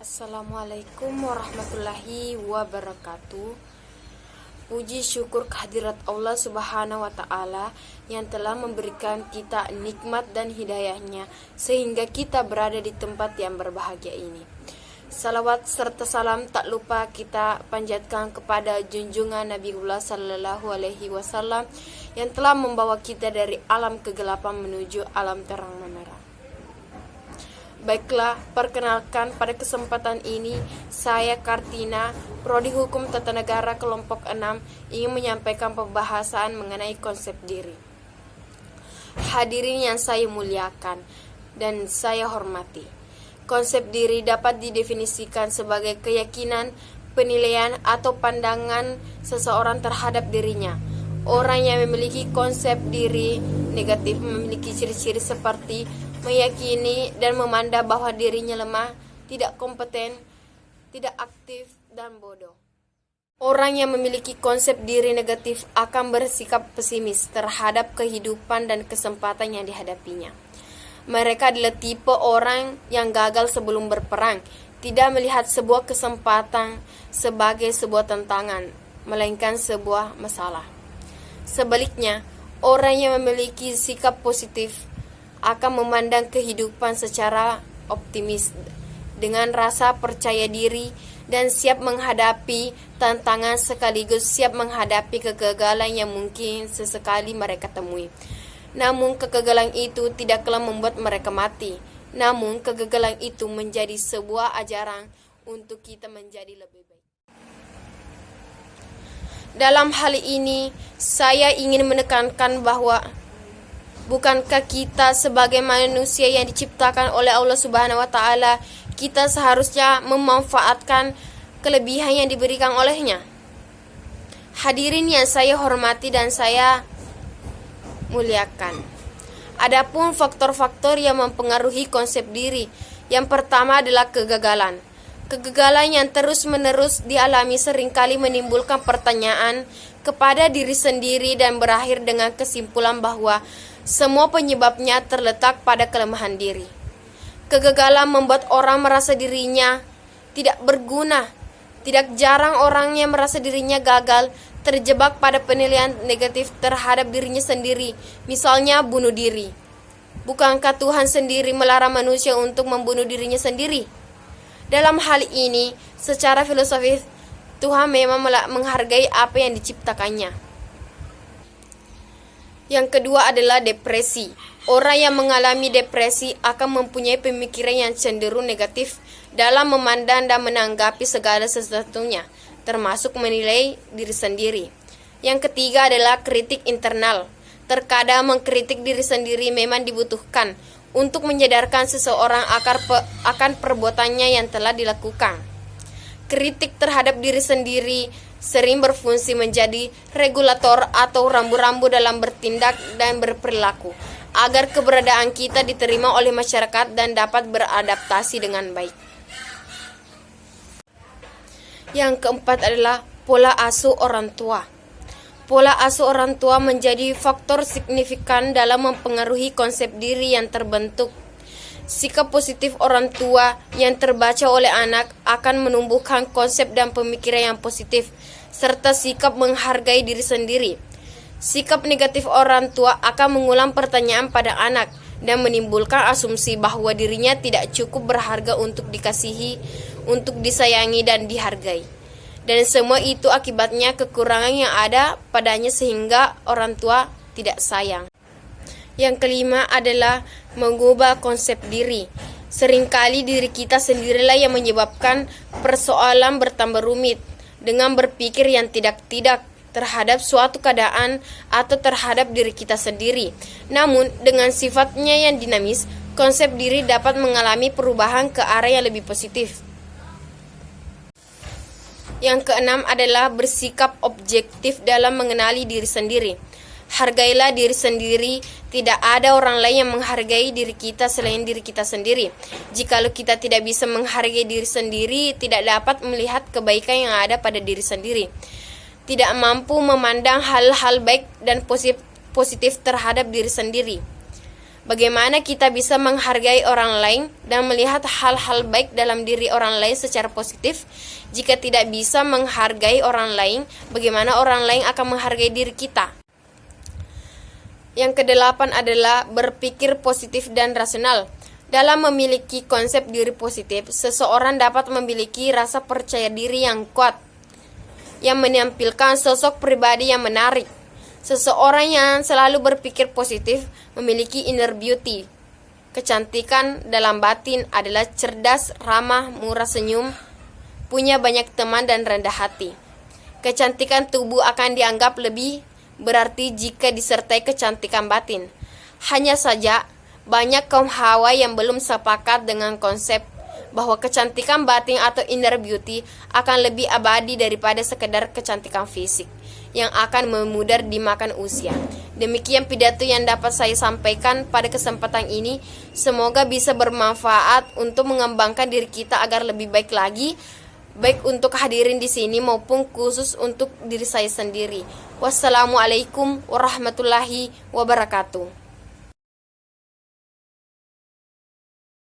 Assalamualaikum warahmatullahi wabarakatuh. Puji syukur kehadirat Allah Subhanahu wa Ta'ala yang telah memberikan kita nikmat dan hidayahnya sehingga kita berada di tempat yang berbahagia ini. Salawat serta salam tak lupa kita panjatkan kepada junjungan Nabiullah Sallallahu Alaihi Wasallam yang telah membawa kita dari alam kegelapan menuju alam terang menerang. Baiklah, perkenalkan pada kesempatan ini saya Kartina, Prodi Hukum Tata Negara Kelompok 6 ingin menyampaikan pembahasan mengenai konsep diri. Hadirin yang saya muliakan dan saya hormati. Konsep diri dapat didefinisikan sebagai keyakinan, penilaian atau pandangan seseorang terhadap dirinya. Orang yang memiliki konsep diri negatif memiliki ciri-ciri seperti meyakini dan memandang bahwa dirinya lemah, tidak kompeten, tidak aktif, dan bodoh. Orang yang memiliki konsep diri negatif akan bersikap pesimis terhadap kehidupan dan kesempatan yang dihadapinya. Mereka adalah tipe orang yang gagal sebelum berperang, tidak melihat sebuah kesempatan sebagai sebuah tantangan, melainkan sebuah masalah. Sebaliknya, orang yang memiliki sikap positif akan memandang kehidupan secara optimis dengan rasa percaya diri dan siap menghadapi tantangan sekaligus siap menghadapi kegagalan yang mungkin sesekali mereka temui. Namun kegagalan itu tidaklah membuat mereka mati. Namun kegagalan itu menjadi sebuah ajaran untuk kita menjadi lebih baik. Dalam hal ini, saya ingin menekankan bahwa bukankah kita sebagai manusia yang diciptakan oleh Allah Subhanahu wa Ta'ala, kita seharusnya memanfaatkan kelebihan yang diberikan olehnya? Hadirin yang saya hormati dan saya muliakan. Adapun faktor-faktor yang mempengaruhi konsep diri, yang pertama adalah kegagalan. Kegagalan yang terus-menerus dialami seringkali menimbulkan pertanyaan kepada diri sendiri dan berakhir dengan kesimpulan bahwa semua penyebabnya terletak pada kelemahan diri. Kegagalan membuat orang merasa dirinya tidak berguna. Tidak jarang orang yang merasa dirinya gagal terjebak pada penilaian negatif terhadap dirinya sendiri, misalnya bunuh diri. Bukankah Tuhan sendiri melarang manusia untuk membunuh dirinya sendiri? Dalam hal ini, secara filosofis, Tuhan memang menghargai apa yang diciptakannya. Yang kedua adalah depresi. Orang yang mengalami depresi akan mempunyai pemikiran yang cenderung negatif dalam memandang dan menanggapi segala sesuatunya, termasuk menilai diri sendiri. Yang ketiga adalah kritik internal. Terkadang mengkritik diri sendiri memang dibutuhkan untuk menyadarkan seseorang akan perbuatannya yang telah dilakukan. Kritik terhadap diri sendiri sering berfungsi menjadi regulator atau rambu-rambu dalam bertindak dan berperilaku, agar keberadaan kita diterima oleh masyarakat dan dapat beradaptasi dengan baik. Yang keempat adalah pola asuh orang tua. Pola asuh orang tua menjadi faktor signifikan dalam mempengaruhi konsep diri yang terbentuk. Sikap positif orang tua yang terbaca oleh anak akan menumbuhkan konsep dan pemikiran yang positif, serta sikap menghargai diri sendiri. Sikap negatif orang tua akan mengulang pertanyaan pada anak dan menimbulkan asumsi bahwa dirinya tidak cukup berharga untuk dikasihi, untuk disayangi dan dihargai. Dan semua itu akibatnya kekurangan yang ada padanya sehingga orang tua tidak sayang. Yang kelima adalah mengubah konsep diri. Seringkali diri kita sendirilah yang menyebabkan persoalan bertambah rumit dengan berpikir yang tidak-tidak terhadap suatu keadaan atau terhadap diri kita sendiri. Namun, dengan sifatnya yang dinamis, konsep diri dapat mengalami perubahan ke arah yang lebih positif. Yang keenam adalah bersikap objektif dalam mengenali diri sendiri. Hargailah diri sendiri, tidak ada orang lain yang menghargai diri kita selain diri kita sendiri. Jikalau kita tidak bisa menghargai diri sendiri, tidak dapat melihat kebaikan yang ada pada diri sendiri. Tidak mampu memandang hal-hal baik dan positif terhadap diri sendiri. Bagaimana kita bisa menghargai orang lain dan melihat hal-hal baik dalam diri orang lain secara positif? Jika tidak bisa menghargai orang lain, bagaimana orang lain akan menghargai diri kita? Yang kedelapan adalah berpikir positif dan rasional. Dalam memiliki konsep diri positif, seseorang dapat memiliki rasa percaya diri yang kuat, yang menampilkan sosok pribadi yang menarik. Seseorang yang selalu berpikir positif memiliki inner beauty. Kecantikan dalam batin adalah cerdas, ramah, murah senyum, punya banyak teman dan rendah hati. Kecantikan tubuh akan dianggap lebih berarti jika disertai kecantikan batin. Hanya saja, banyak kaum hawa yang belum sepakat dengan konsep bahwa kecantikan batin atau inner beauty akan lebih abadi daripada sekedar kecantikan fisik yang akan memudar dimakan usia. Demikian pidato yang dapat saya sampaikan pada kesempatan ini. Semoga bisa bermanfaat untuk mengembangkan diri kita agar lebih baik lagi, baik untuk hadirin di sini maupun khusus untuk diri saya sendiri. Wassalamualaikum warahmatullahi wabarakatuh.